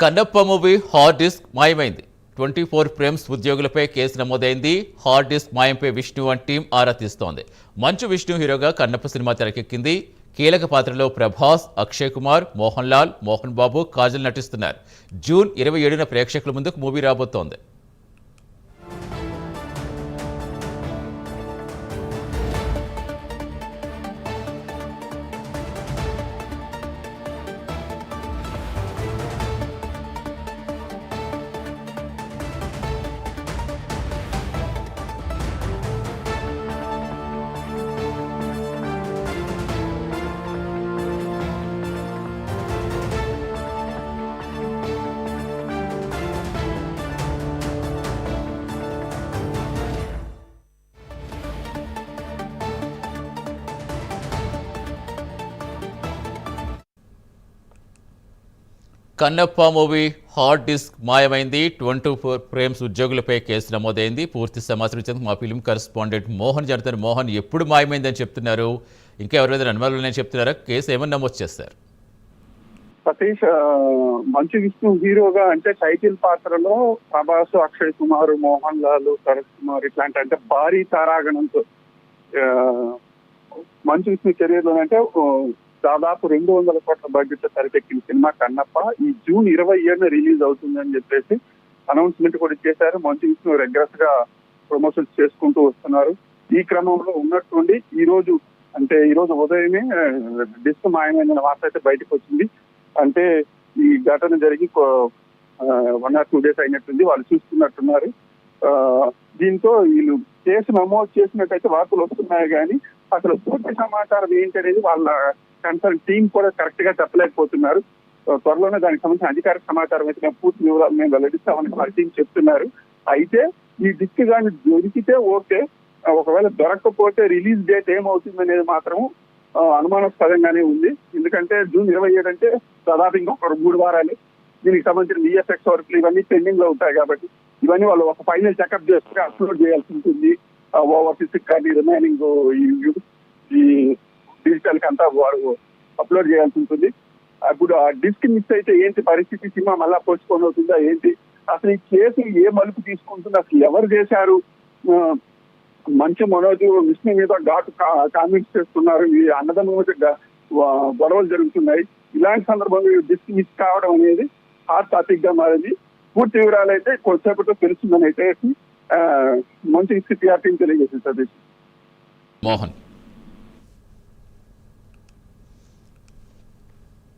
Kannappa movie hard disk మాయమైంది. 24 frames ఉద్యోగులపై కేసు నమోదైంది. హార్డ్ డిస్క్ మాయంపై విష్ణు అండ్ టీం ఆరా తీస్తోంది. మంచు విష్ణు హీరోగా కన్నప్ప సినిమా తెరకెక్కింది. కీలక పాత్రలో ప్రభాస్, అక్షయ్ కుమార్, మోహన్ లాల్, మోహన్ బాబు, కాజల్ నటిస్తున్నారు. జూన్ 27న ప్రేక్షకుల ముందుకు మూవీ రాబోతోంది. కన్నప్ప మూవీ హార్డ్ డిస్క్ మాయమైంది. 24 ఫ్రేమ్స్ ఉద్యోగులపై కేసు నమోదైంది. పూర్తి సమాచారం ఇచ్చేందుకు మా ఫిల్మ్ కరెస్పాండెంట్ మోహన్ జరుగుతారు. మోహన్, ఎప్పుడు మాయమైందని చెప్తున్నారు? ఇంకా ఎవరి మీద అనుమానాలు చెప్తున్నారా? కేసు ఏమని నమోదు చేస్తారు? సతీష్, మంచు విష్ణు హీరోగా అంటే టైటిల్ పాత్రలో ప్రభాస్, అక్షయ్ కుమార్, మోహన్ లాల్, శరత్ కుమార్ ఇట్లాంటి అంటే భారీ తారాగణంతో మంచు విష్ణు కెరీర్ లో అంటే దాదాపు 200 కోట్ల బడ్జెట్ తెరకెక్కిన సినిమా కన్నప్ప ఈ జూన్ 27న రిలీజ్ అవుతుందని చెప్పేసి అనౌన్స్మెంట్ కూడా చేశారు. మంచు విష్ణు రెగ్యులర్స్ గా ప్రమోషన్స్ చేసుకుంటూ వస్తున్నారు. ఈ క్రమంలో ఉన్నట్టుండి ఈ రోజు ఉదయమే డిస్క్ మాయమైన వార్త అయితే బయటకు వచ్చింది. అంటే ఈ ఘటన జరిగి 1 or 2 days అయినట్టుంది. వాళ్ళు చూస్తున్నట్టున్నారు. దీంతో వీళ్ళు కేసు నమోదు చేసినట్టయితే వార్తలు వస్తున్నాయి, కానీ అసలు పూర్తి సమాచారం ఏంటనేది వాళ్ళ కన్సర్న్ టీం కూడా కరెక్ట్ గా చెప్పలేకపోతున్నారు. త్వరలోనే దానికి సంబంధించిన అధికారిక సమాచారం అయితే మేము పూర్తి వివరాలు మేము వెల్లడిస్తామని వాళ్ళ టీం చెప్తున్నారు. అయితే ఈ డిస్క్ కానీ దొరికితే ఓకే, ఒకవేళ దొరకకపోతే రిలీజ్ డేట్ ఏమవుతుంది అనేది మాత్రం అనుమానాస్పదంగానే ఉంది. ఎందుకంటే జూన్ 27 అంటే దాదాపు ఇంకొక 3 వారాలు. దీనికి సంబంధించిన విఎఫ్ఎక్స్ వర్క్లు ఇవన్నీ పెండింగ్ లో ఉంటాయి కాబట్టి ఇవన్నీ వాళ్ళు ఒక ఫైనల్ చెకప్ చేస్తే అప్లోడ్ చేయాల్సి ఉంటుంది. ఓవర్సీస్ కానీ రిమైనింగ్ ఈ డిజిటల్ కంతా వారు అప్లోడ్ చేయాల్సి ఉంటుంది. అప్పుడు ఆ డిస్క్ మిస్ అయితే ఏంటి పరిస్థితి? సినిమా మళ్ళా పోస్ట్పోన్ అవుతుందా ఏంటి? అసలు ఈ కేసు ఏ మలుపు తీసుకుంటుంది? అసలు ఎవరు చేశారు? మంచు మనోజ్ విష్ణు మీద ఘాటు కామెంట్స్ చేస్తున్నారు. ఈ అన్నదమ్ముల మధ్య గొడవలు జరుగుతున్నాయి. ఇలాంటి సందర్భంలో డిస్క్ మిస్ కావడం అనేది హాట్ టాపిక్ గా మారింది. పూర్తి వివరాలు అయితే కొద్దిసేపట్లో తెలుస్తుందని అయితే మంచి స్థితి తెలియజేసింది సతీష్. మోహన్.